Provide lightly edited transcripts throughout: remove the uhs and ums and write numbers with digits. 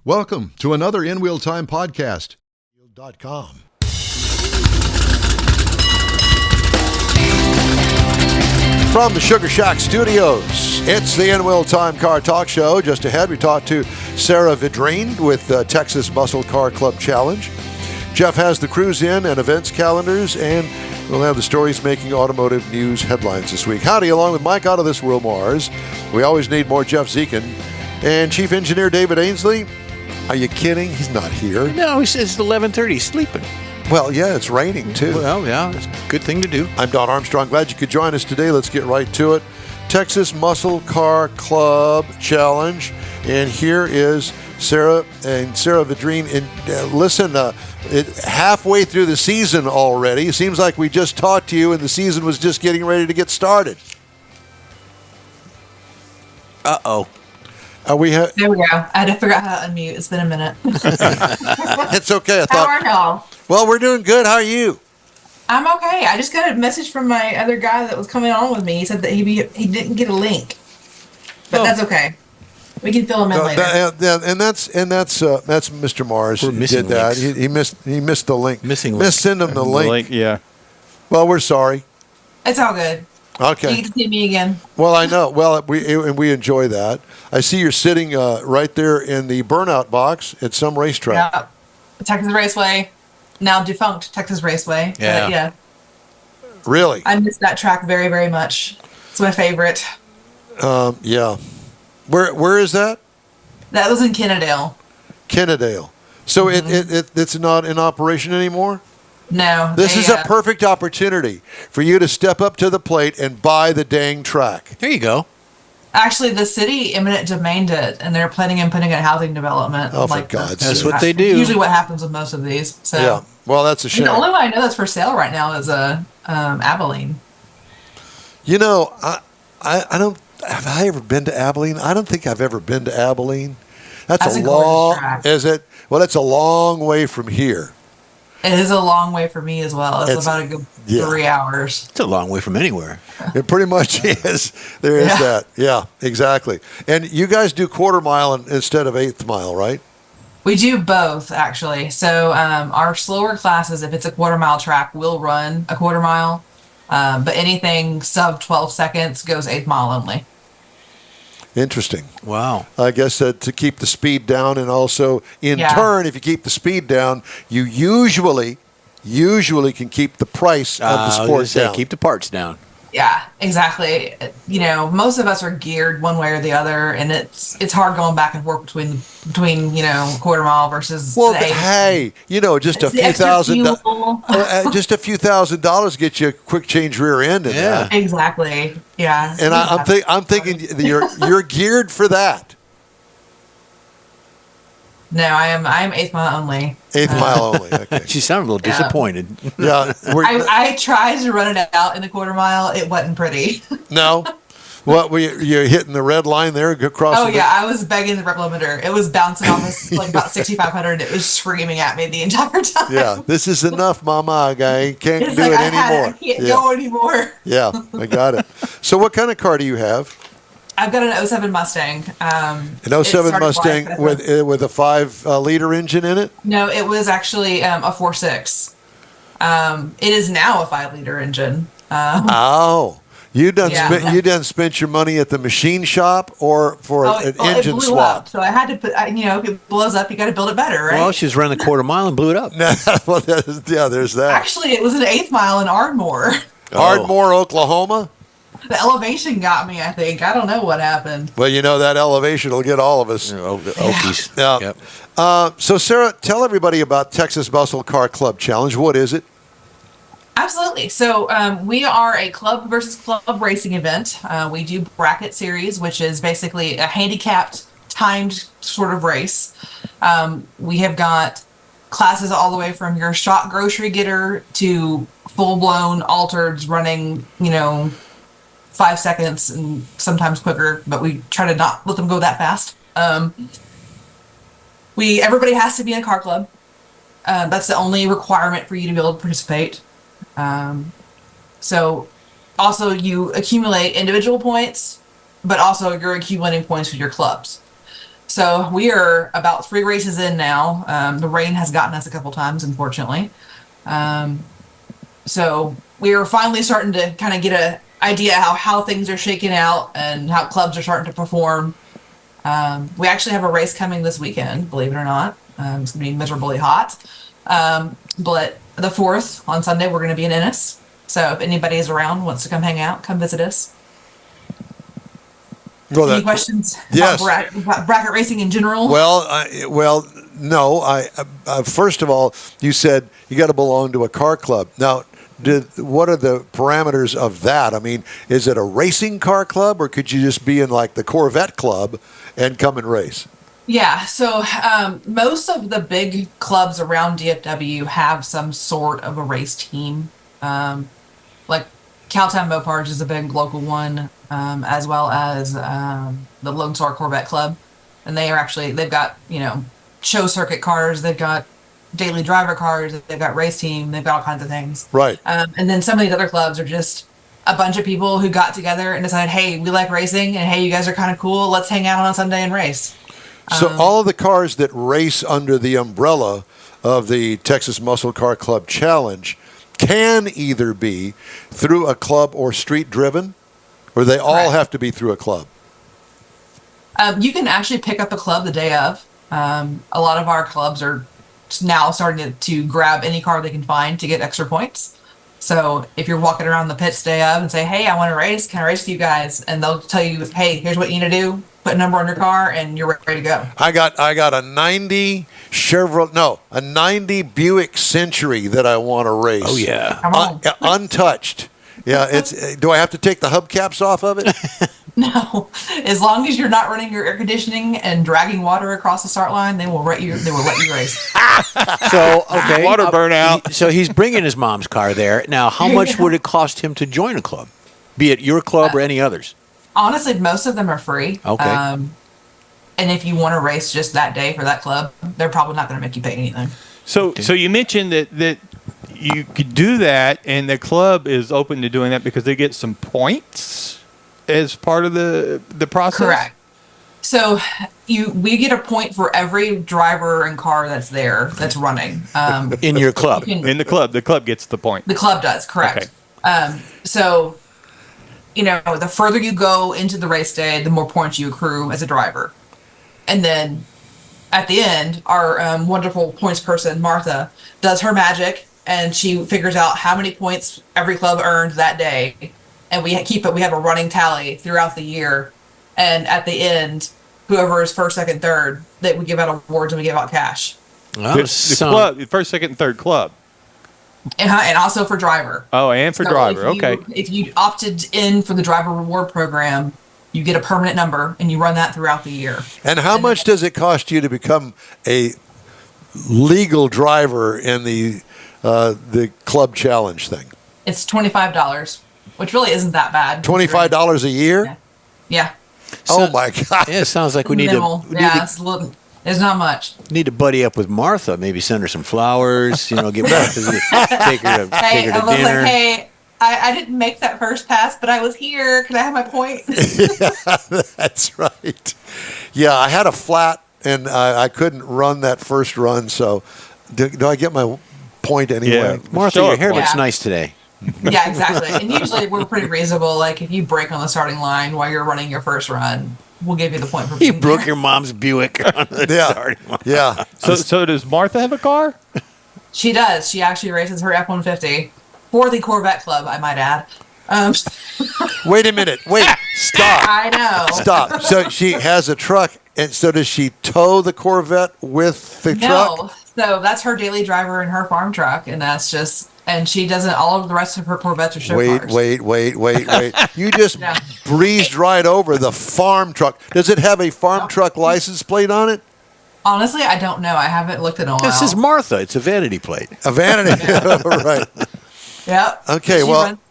Welcome to another In Wheel Time podcast. .com. From the Sugar Shack Studios, it's the In Wheel Time Car Talk Show. Just ahead, we talked to Sarah Vidrine with the Texas Muscle Car Club Challenge. Jeff has the cruise in and events calendars, and we'll have the stories making automotive news headlines this week. Howdy, along with Mike out of this world, Mars. We always need more Jeff Zekin. And Chief Engineer David Ainsley. Are you kidding? He's not here. No, it's 11:30. He's sleeping. Well, yeah, it's raining, too. Well, yeah, it's a good thing to do. I'm Don Armstrong. Glad you could join us today. Let's get right to it. Texas Muscle Car Club Challenge. And here is Sarah and Sarah Vidrine. And listen, halfway through the season already. It seems like we just talked to you and the season was just getting ready to get started. Uh-oh. There we go. I had to figure out how to unmute. It's been a minute. It's okay. How are y'all? Well, we're doing good. How are you? I'm okay. I just got a message from my other guy that was coming on with me. He said that he didn't get a link, but that's okay. We can fill him in later. And that's Mr. Mars. We're missing did that. links. He missed the link. Missing link. Send him the link. Yeah. Well, we're sorry. It's all good. Okay. You get to see me again. Well, I know. Well, we enjoy that. I see you're sitting right there in the burnout box at some racetrack. Yeah. Texas Raceway, now defunct Texas Raceway. Yeah. Yeah. Really? I miss that track very, very much. It's my favorite. Yeah. Where is that? That was in Kennedale. Kennedale. So it's not in operation anymore? No. This is a perfect opportunity for you to step up to the plate and buy the dang track. There you go. Actually, the city eminent domained it, and they're planning on putting in housing development. Oh, for God's sake. That's what they do. Usually what happens with most of these. So. Yeah. Well, that's a shame. The only one I know that's for sale right now is Abilene. You know, I don't. Have I ever been to Abilene? I don't think I've ever been to Abilene. That's a long. Track. Is it? Well, that's a long way from here. It is a long way for me as well. It's about a good 3 hours. It's a long way from anywhere. It pretty much is. There is that. Yeah, exactly. And you guys do quarter mile instead of eighth mile, right? We do both, actually. So our slower classes, if it's a quarter mile track, will run a quarter mile. But anything sub 12 seconds goes eighth mile only. Interesting. Wow. I guess to keep the speed down, and also in turn, if you keep the speed down, you usually can keep the price of the sport down. Keep the parts down. Yeah, exactly. You know, most of us are geared one way or the other, and it's hard going back and forth between quarter mile versus. Well, the eighth. hey, just a few $1,000 get you a quick change rear end in that. Exactly. Yeah. And I'm thinking you're geared for that. No, I'm eighth mile only. Eighth mile only. Okay. She sounded a little disappointed. Yeah. I tried to run it out in the quarter mile. It wasn't pretty. No. What were you hitting the red line there across? Oh yeah, I was begging the rep limiter. It was bouncing off us like about 6,500. It was screaming at me the entire time. Yeah, this is enough, Mama. I can't it's do like it anymore. I can't go anymore. Yeah, I got it. So, what kind of car do you have? I've got an 07 Mustang. An 07 Mustang with a 5-liter engine in it? No, it was actually a 4.6. It is now a 5-liter engine. You done spent your money at the machine shop or for an engine swap? Up, so I had to put. If it blows up, you got to build it better, right? Well, she was running a quarter mile and blew it up. Well, there's that. Actually, it was an eighth mile in Ardmore. Ardmore, Oklahoma. The elevation got me, I think. I don't know what happened. Well, that elevation will get all of us. Okies. Yeah. Yep. So, Sarah, tell everybody about Texas Muscle Car Club Challenge. What is it? Absolutely. So we are a club versus club racing event. We do bracket series, which is basically a handicapped, timed sort of race. We have got classes all the way from your shot grocery getter to full-blown altereds running, 5 seconds and sometimes quicker, but we try to not let them go that fast. Everybody has to be in a car club. That's the only requirement for you to be able to participate. So also you accumulate individual points, but also you're accumulating points with your clubs. So we are about 3 races in now. The rain has gotten us a couple times, unfortunately. So we are finally starting to kind of get an idea how things are shaking out and how clubs are starting to perform. We actually have a race coming this weekend, believe it or not. It's going to be miserably hot. But the 4th, on Sunday, we're going to be in Ennis. So if anybody is around, wants to come hang out, come visit us. Well, Any questions yes. about bracket racing in general? Well, no. First of all, you said you got to belong to a car club. Now, what are the parameters of that? I mean, is it a racing car club, or could you just be in like the Corvette club and come and race? Yeah, so most of the big clubs around DFW have some sort of a race team. Like Cowtown Moparge is a big local one, as well as the Lone Star Corvette Club. And they've got, show circuit cars, they've got daily driver cars, they've got race team, they've got all kinds of things. Right. And then some of these other clubs are just a bunch of people who got together and decided, hey, we like racing, and hey, you guys are kind of cool, let's hang out on a Sunday and race. So all of the cars that race under the umbrella of the Texas Muscle Car Club Challenge can either be through a club or street driven, or they all have to be through a club? You can actually pick up a club the day of. A lot of our clubs are now starting to grab any car they can find to get extra points. So if you're walking around the pits day of and say, hey, I want to race, can I race with you guys? And they'll tell you, hey, here's what you need to do. Put a number on your car and you're ready to go. I got a 90 a 90 Buick Century that I want to race. Oh, yeah. Come on. Untouched. Yeah, do I have to take the hubcaps off of it? No. As long as you're not running your air conditioning and dragging water across the start line, they will let you race. So, okay. Water burnout. So he's bringing his mom's car there. Now, how much would it cost him to join a club? Be it your club or any others? Honestly, most of them are free. Okay. And if you want to race just that day for that club, they're probably not going to make you pay anything. So you mentioned that you could do that, and the club is open to doing that because they get some points as part of the process? Correct. So we get a point for every driver and car that's there that's running. In your club? In the club gets the point. The club does, correct. Okay. So, the further you go into the race day, the more points you accrue as a driver. And then at the end, our wonderful points person, Martha, does her magic, and she figures out how many points every club earned that day. And we have a running tally throughout the year. And at the end, whoever is first, second, third, that we give out awards and we give out cash. The club, the first, second, and third club. And also for driver. Oh, and for driver. Okay. If you opted in for the driver reward program, you get a permanent number, and you run that throughout the year. And how much does it cost you to become a legal driver in the club challenge thing? It's $25, which really isn't that bad. $25 a year? Yeah. Oh my God! Yeah, it sounds like we need Minimal. to. It's not much. Need to buddy up with Martha. Maybe send her some flowers. Get Martha, take her to I was dinner. like, hey, I didn't make that first pass, but I was here. Can I have my point? Yeah, that's right. Yeah, I had a flat, and I couldn't run that first run. So, do I get my point anyway? Yeah. Martha, your hair looks nice today. Yeah, exactly. And usually we're pretty reasonable. Like if you break on the starting line while you're running your first run, we'll give you the point for being You broke there. your mom's Buick on the starting line. Yeah. So does Martha have a car? She does. She actually races her F-150 for the Corvette Club, I might add. Wait a minute. Wait. Stop. I know. Stop. So she has a truck, and so does she tow the Corvette with the truck? No. So that's her daily driver in her farm truck, and that's just... And she doesn't. All of the rest of her Corvettes are show cars. Wait. You just breezed right over the farm truck. Does it have a farm truck license plate on it? Honestly, I don't know. I haven't looked at it in a while. This is Martha. It's a vanity plate. A vanity. Right. Yep. Okay.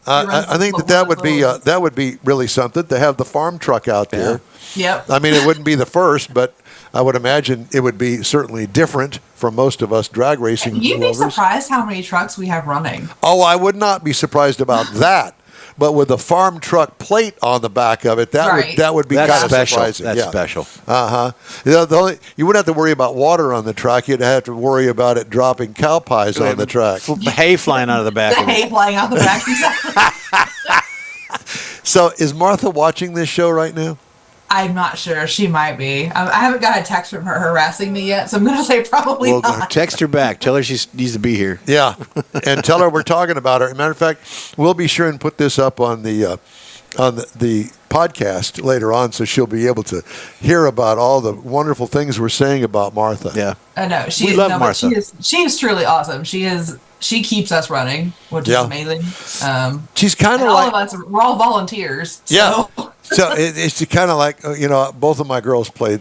I think that would be really something to have the farm truck out there. Yep. I mean, it wouldn't be the first, but I would imagine it would be certainly different from most of us drag racing You'd be lovers. surprised how many trucks we have running. Oh, I would not be surprised about that. but with a farm truck plate on the back of it, that would be kind of surprising. That's special. You wouldn't have to worry about water on the track. You'd have to worry about it dropping cow pies on the track. Hay flying out of the back. The hay flying out the back. So is Martha watching this show right now? I'm not sure. She might be. I haven't got a text from her harassing me yet, so I'm going to say probably not. Text her back. Tell her she needs to be here. Yeah, and tell her we're talking about her. As a matter of fact, we'll be sure and put this up on the podcast later on, so she'll be able to hear about all the wonderful things we're saying about Martha. Yeah, I know. We love Martha. She is truly awesome. She keeps us running, which is amazing. She's kind of all like of us. We're all volunteers. So. Yeah. So it's kind of like, both of my girls played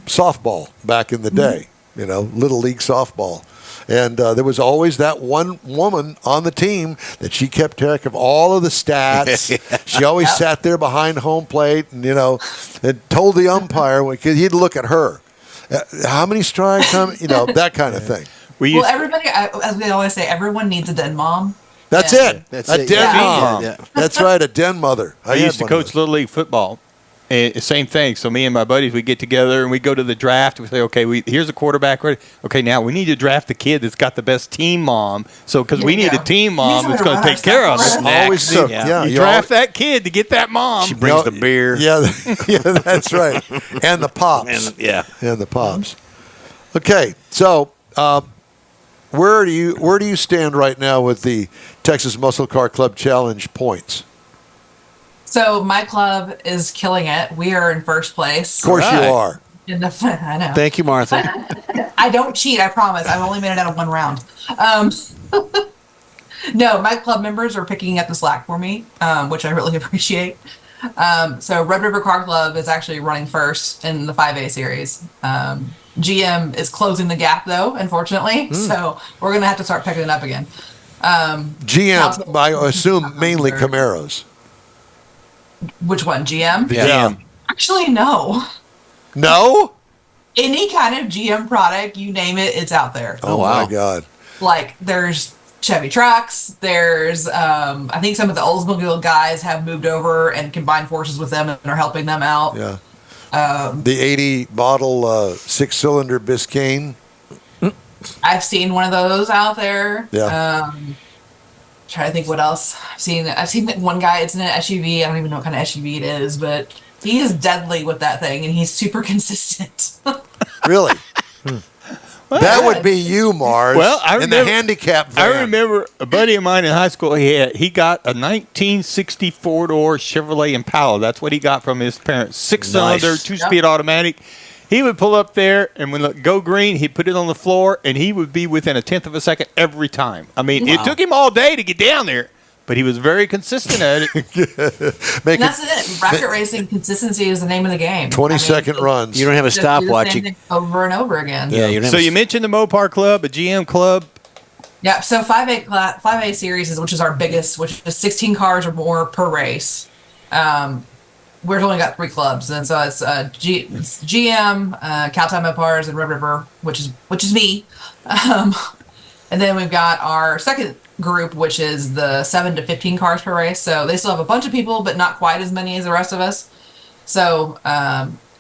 softball back in the day, Little League softball. And there was always that one woman on the team that she kept track of all of the stats. She always sat there behind home plate and, and told the umpire, because he'd look at her. How many strikes? That kind of thing. Well, everybody, as we always say, everyone needs a den mom. That's it. A den mom. Yeah. That's right, a den mother. I used to coach Little League football. And same thing. So me and my buddies, we get together and we go to the draft. We say, okay, here's a quarterback ready. Okay, now we need to draft the kid that's got the best team mom. So because we need a team mom that's going to take care of us. Always so, you draft that kid to get that mom. She brings the beer. Yeah, that's right. And the pops. And the pops. Okay, so where do you stand right now with the Texas Muscle Car Club Challenge points? So my club is killing it. We are in first place. Of course you are. I know. Thank you, Martha. I don't cheat, I promise. I've only made it out of one round. No, my club members are picking up the slack for me, which I really appreciate. So Red River Car Club is actually running first in the 5A series. GM is closing the gap, though, unfortunately. So we're going to have to start picking it up again. GM, I assume mainly Camaros. Which one, GM? Yeah. Actually, no. No? Any kind of GM product, you name it, it's out there. Oh, wow. My God. Like, there's Chevy trucks. There's, I think some of the Oldsmobile guys have moved over and combined forces with them and are helping them out. Yeah. The 80 model 6-cylinder Biscayne. I've seen one of those out there. Yeah. Trying to think what else I've seen that one guy. It's in an SUV. I don't even know what kind of SUV it is, but he is deadly with that thing, and he's super consistent. Really? That would be you, Mars. Well, in the handicap van. I remember a buddy of mine in high school. He got a 1960 four-door Chevrolet Impala. That's what he got from his parents. 6-cylinder, 2-speed automatic. He would pull up there, and when it go green, he'd put it on the floor, and he would be within a tenth of a second every time. I mean, it took him all day to get down there, but he was very consistent at it. And that's it. Bracket racing consistency is the name of the game. 20-second runs. You don't have a stopwatch. Over and over again. Yeah. So you mentioned the Mopar Club, a GM club. Yeah. So 5A series which is our biggest, which is 16 cars or more per race. We've only got 3 clubs, and so it's GM, Cowtown Mopars, and Red River, which is me. And then we've got our second group, which is the 7 to 15 cars per race. So they still have a bunch of people, but not quite as many as the rest of us. So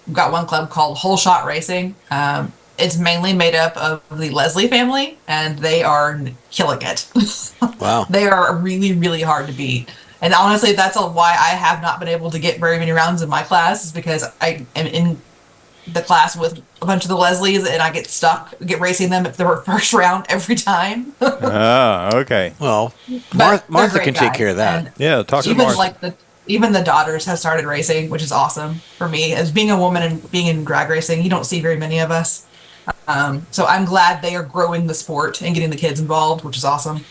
we've got one club called Whole Shot Racing. It's mainly made up of the Leslie family, and they are killing it. Wow. They are really, really hard to beat. And honestly, that's why I have not been able to get very many rounds in my class, is because I am in the class with a bunch of the Leslies, and I get racing them if they're first round every time. Oh, okay. Well, Martha can take care of that. And yeah, talk to even Martha. Even the daughters have started racing, which is awesome for me. As being a woman and being in drag racing, you don't see very many of us. So I'm glad they are growing the sport and getting the kids involved, which is awesome.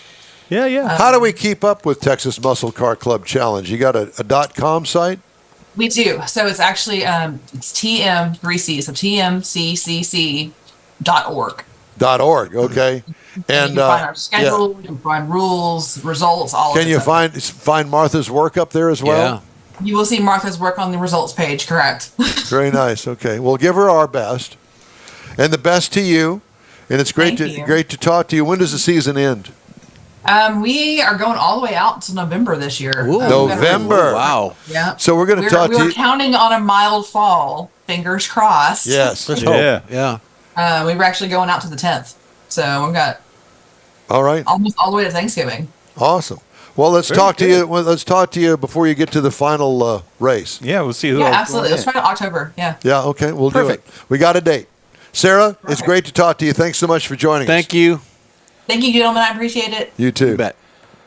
Yeah. How do we keep up with Texas Muscle Car Club Challenge? You got a .com site? We do. So it's actually it's TM3C, so TMCCC.org. .org, okay. And you can find our schedule, you can find rules, results, all of it. Can you find Martha's work up there as well? Yeah. You will see Martha's work on the results page, correct. Very nice. Okay. We'll give her our best. And the best to you. And it's great to talk to you. When does the season end? We are going all the way out until November this year. Ooh. November. Wow. Yeah. So we're going to talk to We're you. counting on a mild fall. Fingers crossed. Yes. Let's Yeah. hope. Yeah. We were actually going out to the 10th. So we've got All right. almost all the way to Thanksgiving. Awesome. Well, let's talk to you. Well, let's talk to you before you get to the final race. Yeah, we'll see who Yeah, else. absolutely. Let's try to October. Yeah. Yeah. Okay. We'll Perfect. do it. We got a date. Sarah, it's Perfect. great to talk to you. Thanks so much for joining us. Thank you. Thank you, gentlemen. I appreciate it. You too. You bet.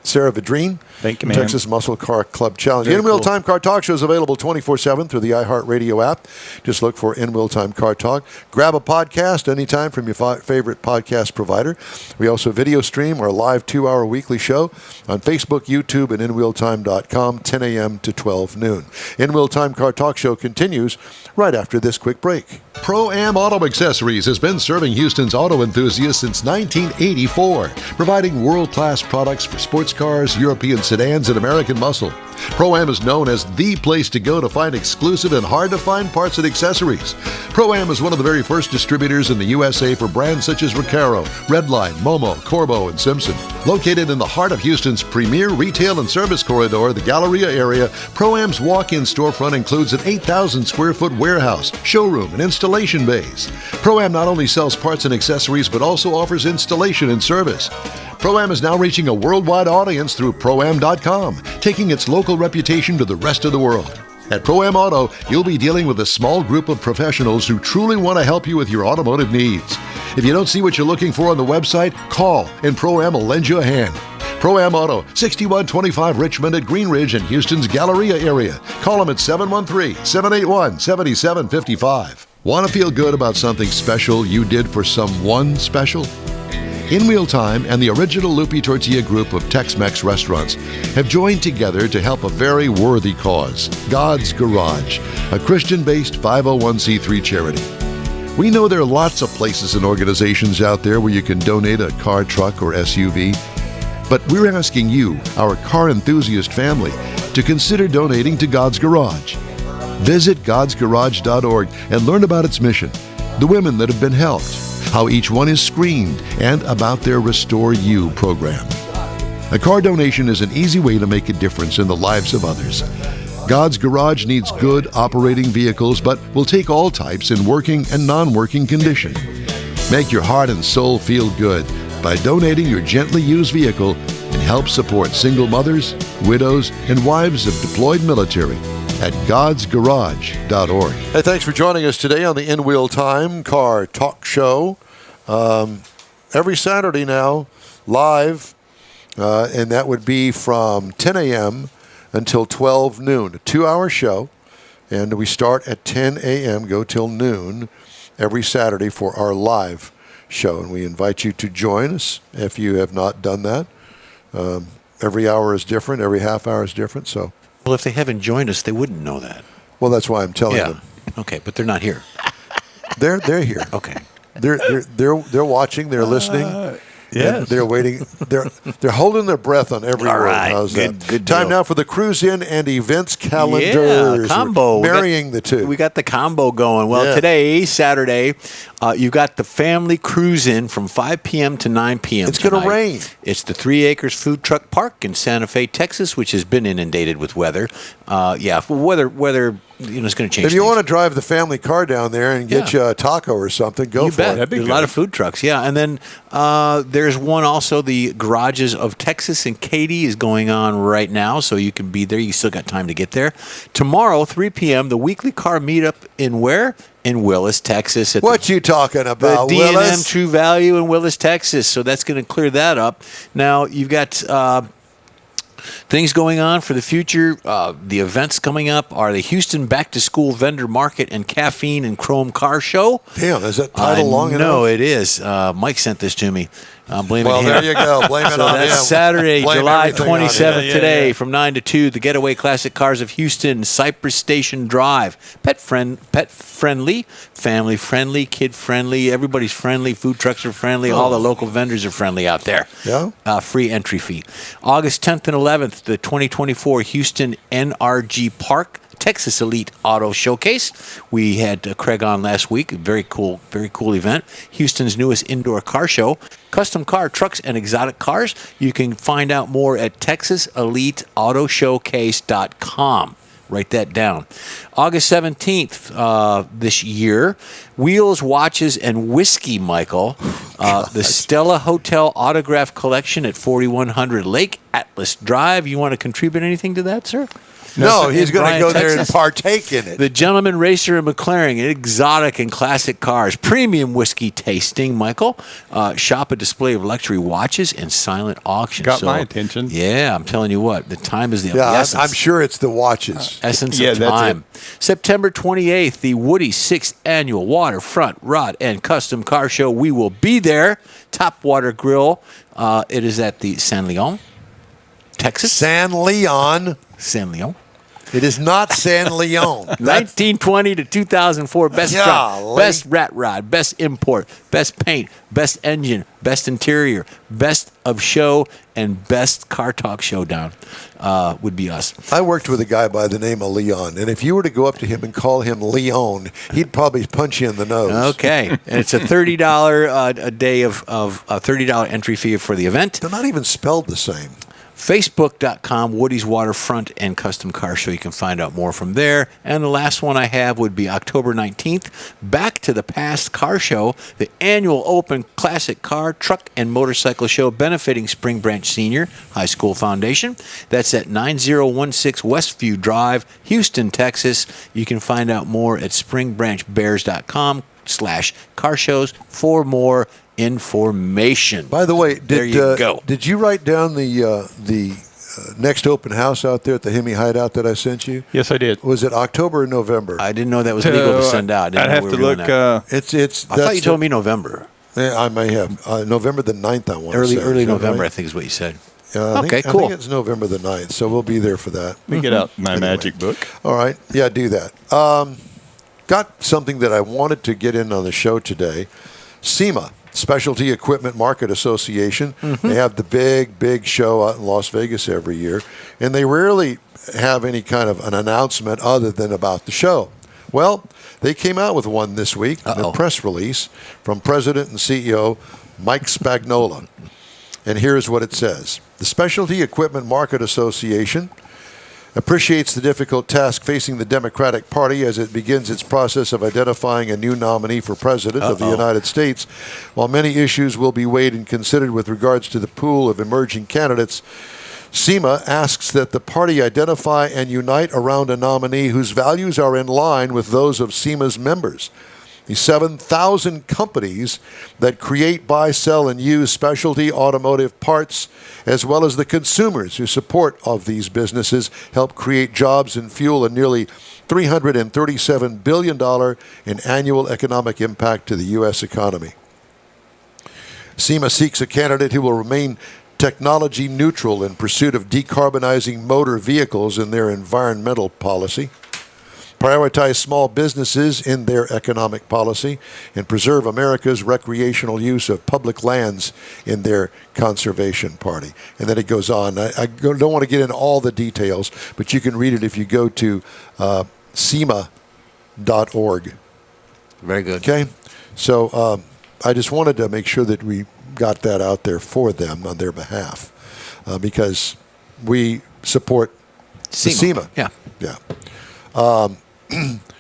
Sarah Vidrine. Thank you, man. Texas Muscle Car Club Challenge. Very In-Wheel cool. Time Car Talk Show is available 24/7 through the iHeartRadio app. Just look for In-Wheel Time Car Talk. Grab a podcast anytime from your favorite podcast provider. We also video stream our live 2-hour weekly show on Facebook, YouTube, and InWheelTime.com, 10 a.m. to 12 noon. In-Wheel Time Car Talk Show continues right after this quick break. ProAm Auto Accessories has been serving Houston's auto enthusiasts since 1984, providing world-class products for sports cars, European sedans, and American muscle. ProAm is known as the place to go to find exclusive and hard-to-find parts and accessories. ProAm is one of the very first distributors in the USA for brands such as Recaro, Redline, Momo, Corbo, and Simpson. Located in the heart of Houston's premier retail and service corridor, the Galleria area, ProAm's walk-in storefront includes an 8,000-square-foot warehouse, showroom, and installation bays. ProAm not only sells parts and accessories, but also offers installation and service. ProAm is now reaching a worldwide audience through ProAm.com, taking its local reputation to the rest of the world. At ProAm Auto, you'll be dealing with a small group of professionals who truly want to help you with your automotive needs. If you don't see what you're looking for on the website, call and ProAm will lend you a hand. ProAm Auto, 6125 Richmond at Green Ridge in Houston's Galleria area. Call them at 713-781-7755. Want to feel good about something special you did for someone special? In-Wheel Time and the original Lupi Tortilla group of Tex-Mex restaurants have joined together to help a very worthy cause, God's Garage, a Christian-based 501c3 charity. We know there are lots of places and organizations out there where you can donate a car, truck, or SUV, but we're asking you, our car enthusiast family, to consider donating to God's Garage. Visit godsgarage.org and learn about its mission, the women that have been helped, how each one is screened, and about their Restore You program. A car donation is an easy way to make a difference in the lives of others. God's Garage needs good operating vehicles, but will take all types in working and non-working condition. Make your heart and soul feel good by donating your gently used vehicle and help support single mothers, widows, and wives of deployed military at godsgarage.org. Hey, thanks for joining us today on the In-Wheel Time Car Talk Show. Every Saturday now, live, and that would be from 10 a.m. until 12 noon, a 2-hour show. And we start at 10 a.m., go till noon every Saturday for our live show. And we invite you to join us if you have not done that. Every hour is different, every half hour is different, so. Well, if they haven't joined us, they wouldn't know that. Well, that's why I'm telling them. Okay, but they're not here. They're here. Okay. They're watching. They're listening. Yes. They're waiting. They're holding their breath on every All word. right. How's Good- that? good Time deal. now for the cruise in and events calendars. Yeah, combo. We're marrying the two. We got the combo going. Well, Yeah. today, Saturday, you've got the family cruise in from 5 p.m. to 9 p.m. It's gonna tonight. rain. It's the 3 Acres Food Truck Park in Santa Fe, Texas, which has been inundated with weather. Weather, it's going to change. If you things. want to drive the family car down there and get you a taco or something, go You for bet. it. That'd be There's a lot good. of food trucks, yeah. And then there's one also, the Garages of Texas in Katy is going on right now, so you can be there. You still got time to get there. Tomorrow, 3 p.m., the weekly car meetup in where? In Willis, Texas. At What you talking the about, D&M Willis? True Value in Willis, Texas. So that's going to clear that up. Now, you've got things going on for the future. The events coming up are the Houston Back to School Vendor Market and Caffeine and Chrome Car Show. Damn, is that title long enough? No, it is. Mike sent this to me. I'm blaming Well, him. there you go. Blame it So on that's him. Saturday, Blame July everything on him. 27th Yeah, today yeah. from 9 to 2, the Getaway Classic Cars of Houston, Cypress Station Drive. Pet friendly, family friendly, kid friendly, everybody's friendly, food trucks are friendly, all the local vendors are friendly out there. Yeah? Free entry fee. August 10th and 11th, the 2024 Houston NRG Park Texas Elite Auto Showcase. We had Craig on last week. Very cool event. Houston's newest indoor car show. Custom car, trucks, and exotic cars. You can find out more at TexasEliteAutoShowcase.com. Write that down. August 17th this year, Wheels, Watches, and Whiskey, Michael. The Stella Hotel Autograph Collection at 4100 Lake Atlas Drive. You want to contribute anything to that, sir? No, he's going to go there and Texas. partake in it. The Gentleman Racer and McLaren, exotic and classic cars, premium whiskey tasting, Michael. Shop a display of luxury watches and silent auctions. Got my attention. Yeah, I'm telling you what, the time is the essence. I'm sure it's the watches. Essence Yeah, of that's time. September 28th, the Woody 6th Annual Waterfront Rod and Custom Car Show. We will be there. Top Water Grill. It is at the San Leon, Texas. San Leon. San Leon. It is not San Leon. 1920 to 2004, best truck, Golly. best rat rod, best import, best paint, best engine, best interior, best of show, and best car talk showdown would be us. I worked with a guy by the name of Leon, and if you were to go up to him and call him Leon, he'd probably punch you in the nose. Okay, and it's a $30 a day of a $30 entry fee for the event. They're not even spelled the same. Facebook.com, Woody's Waterfront and Custom Car Show. You can find out more from there. And the last one I have would be October 19th, Back to the Past Car Show, the annual open classic car, truck, and motorcycle show benefiting Spring Branch Senior High School Foundation. That's at 9016 Westview Drive, Houston, Texas. You can find out more at springbranchbears.com/car shows for more information. By the way, There you go. Did you write down the next open house out there at the Hemi Hideout that I sent you? Yes, I did. Was it October or November? I didn't know that was legal to send out. I'd have to look. It's. I thought you told me November. Yeah, I may have. November the 9th, I want to say. Early Is that November, right? I think is what you said. Okay, cool. I think it's November the 9th, so we'll be there for that. Let me get out my magic book. All right. Yeah, do that. Got something that I wanted to get in on the show today. SEMA, Specialty Equipment Market Association. Mm-hmm. They have the big show out in Las Vegas every year, and they rarely have any kind of an announcement other than about the show. Well, they came out with one this week, a press release from President and CEO Mike Spagnola. And here's what it says. The Specialty Equipment Market Association appreciates the difficult task facing the Democratic Party as it begins its process of identifying a new nominee for President of the United States. While many issues will be weighed and considered with regards to the pool of emerging candidates, SEMA asks that the party identify and unite around a nominee whose values are in line with those of SEMA's members. The 7,000 companies that create, buy, sell, and use specialty automotive parts, as well as the consumers who support of these businesses, help create jobs and fuel a nearly $337 billion in annual economic impact to the U.S. economy. SEMA seeks a candidate who will remain technology neutral in pursuit of decarbonizing motor vehicles in their environmental policy, prioritize small businesses in their economic policy, and preserve America's recreational use of public lands in their conservation party. And then it goes on. I don't want to get into all the details, but you can read it if you go to SEMA.org. Very good. Okay? So I just wanted to make sure that we got that out there for them on their behalf because we support SEMA. Yeah. Yeah.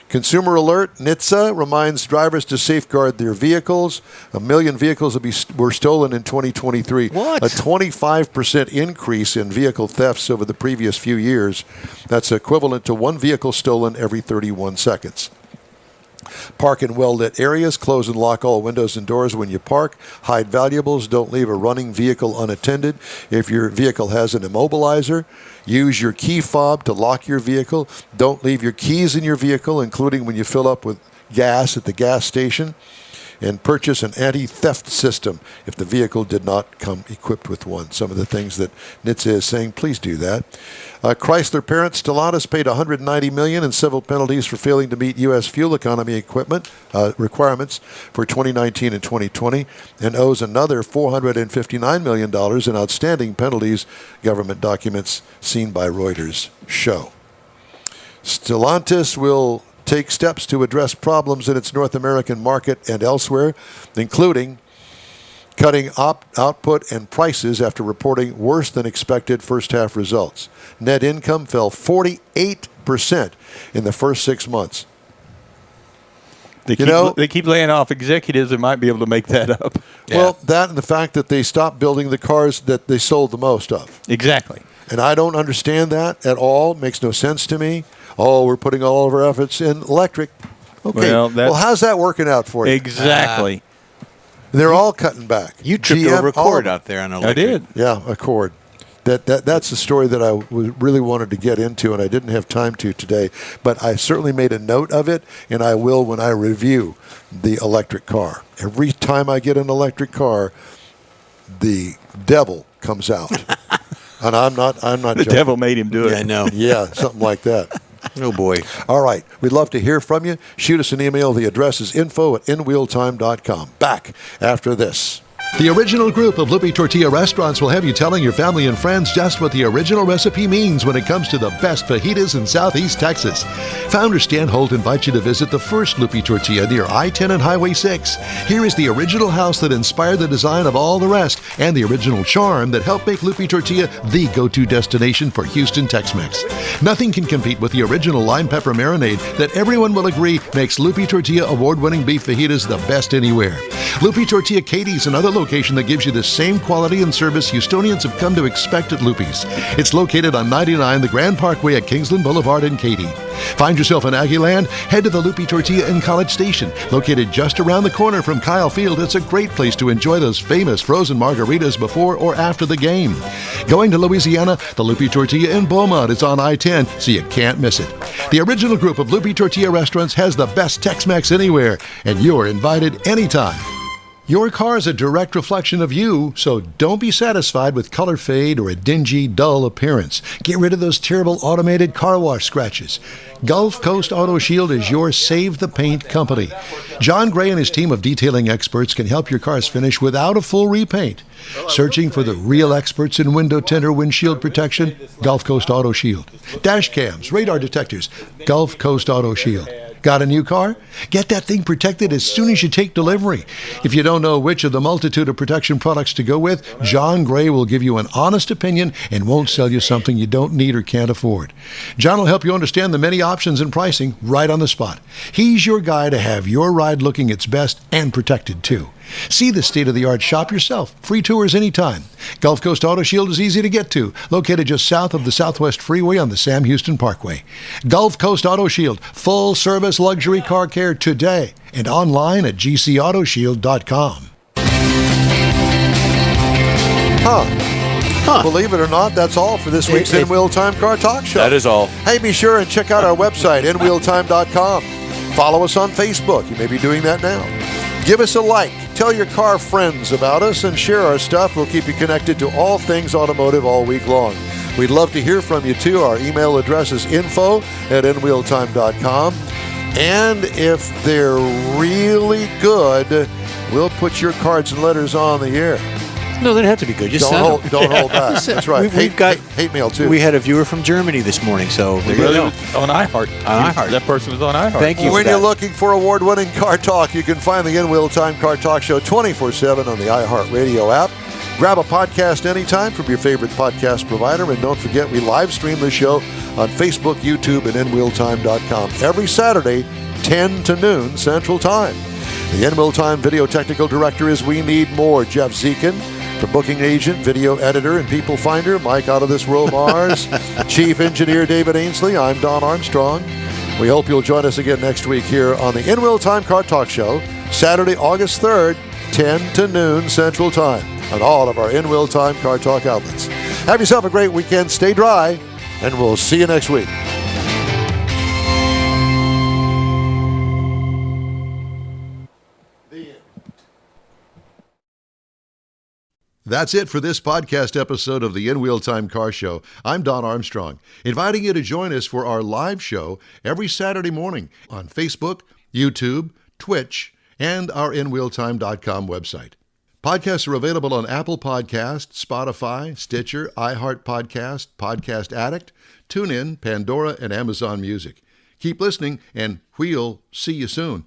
Consumer alert, NHTSA reminds drivers to safeguard their vehicles. 1 million vehicles were stolen in 2023. What? A 25% increase in vehicle thefts over the previous few years. That's equivalent to one vehicle stolen every 31 seconds. Park in well-lit areas. Close and lock all windows and doors when you park. Hide valuables. Don't leave a running vehicle unattended. If your vehicle has an immobilizer, use your key fob to lock your vehicle. Don't leave your keys in your vehicle, including when you fill up with gas at the gas station. And purchase an anti-theft system if the vehicle did not come equipped with one. Some of the things that NHTSA is saying, please do that. Chrysler parent Stellantis paid $190 million in civil penalties for failing to meet U.S. fuel economy equipment requirements for 2019 and 2020, and owes another $459 million in outstanding penalties, government documents seen by Reuters show. Stellantis will take steps to address problems in its North American market and elsewhere, including cutting output and prices after reporting worse than expected first half results. Net income fell 48% in the first 6 months. They keep laying off executives that might be able to make that up. Well, that and the fact that they stopped building the cars that they sold the most of. Exactly. And I don't understand that at all. It makes no sense to me. Oh, we're putting all of our efforts in electric. Okay. Well, how's that working out for you? Exactly. They're all cutting back. You tripped over a cord out there on electric. I did. Yeah, a cord. That's the story that I really wanted to get into, and I didn't have time to today. But I certainly made a note of it, and I will when I review the electric car. Every time I get an electric car, the devil comes out, and I'm not. The devil made him do it. Yeah, I know. Yeah, something like that. Oh, boy. All right. We'd love to hear from you. Shoot us an email. The address is info@inwheeltime.com. Back after this. The original group of Loopy Tortilla restaurants will have you telling your family and friends just what the original recipe means when it comes to the best fajitas in Southeast Texas. Founder Stan Holt invites you to visit the first Loopy Tortilla near I-10 and Highway 6. Here is the original house that inspired the design of all the rest and the original charm that helped make Loopy Tortilla the go-to destination for Houston Tex-Mex. Nothing can compete with the original lime pepper marinade that everyone will agree makes Loopy Tortilla award-winning beef fajitas the best anywhere. Loopy Tortilla Katie's another location that gives you the same quality and service Houstonians have come to expect at Loopy's. It's located on 99 the Grand Parkway at Kingsland Boulevard in Katy. Find yourself in Aggieland? Head to the Loopy Tortilla in College Station. Located just around the corner from Kyle Field, it's a great place to enjoy those famous frozen margaritas before or after the game. Going to Louisiana? The Loopy Tortilla in Beaumont is on I-10, so you can't miss it. The original group of Loopy Tortilla restaurants has the best Tex-Mex anywhere, and you're invited anytime. Your car is a direct reflection of you, so don't be satisfied with color fade or a dingy, dull appearance. Get rid of those terrible automated car wash scratches. Gulf Coast Auto Shield is your Save the Paint company. John Gray and his team of detailing experts can help your cars finish without a full repaint. Searching for the real experts in window tint or windshield protection? Gulf Coast Auto Shield. Dash cams, radar detectors? Gulf Coast Auto Shield. Got a new car? Get that thing protected as soon as you take delivery. If you don't know which of the multitude of protection products to go with, John Gray will give you an honest opinion and won't sell you something you don't need or can't afford. John will help you understand the many options and pricing right on the spot. He's your guy to have your ride looking its best and protected too. See the state-of-the-art shop yourself. Free tours anytime. Gulf Coast Auto Shield is easy to get to, located just south of the Southwest Freeway on the Sam Houston Parkway. Gulf Coast Auto Shield, full-service luxury car care today, and online at gcautoshield.com. Believe it or not, that's all for this week's In Wheel Time Car Talk Show. That is all. Hey, be sure and check out our website, inwheeltime.com. Follow us on Facebook. You may be doing that now. Give us a like. Tell your car friends about us and share our stuff. We'll keep you connected to all things automotive all week long. We'd love to hear from you, too. Our email address is info@inwheeltime.com. And if they're really good, we'll put your cards and letters on the air. No, they don't have to be good. Just don't hold back. That's right. We've got hate mail, too. We had a viewer from Germany this morning, so there you go. On iHeart. That person was on iHeart. Thank you. When you're looking for award-winning car talk, you can find the In Wheel Time Car Talk Show 24/7 on the iHeart Radio app. Grab a podcast anytime from your favorite podcast provider, and don't forget we live stream the show on Facebook, YouTube, and inwheeltime.com every Saturday, 10 to noon Central Time. The In Wheel Time video technical director is We Need More, Jeff Zekin. From booking agent, video editor, and people finder, Mike Out of This World Mars. Chief engineer, David Ainsley. I'm Don Armstrong. We hope you'll join us again next week here on the In Wheel Time Car Talk Show, Saturday, August 3rd, 10 to noon Central Time, on all of our In Wheel Time Car Talk outlets. Have yourself a great weekend. Stay dry, and we'll see you next week. That's it for this podcast episode of the In Wheel Time Car Show. I'm Don Armstrong, inviting you to join us for our live show every Saturday morning on Facebook, YouTube, Twitch, and our InWheelTime.com website. Podcasts are available on Apple Podcast, Spotify, Stitcher, iHeart Podcast, Podcast Addict, TuneIn, Pandora, and Amazon Music. Keep listening, and we'll see you soon.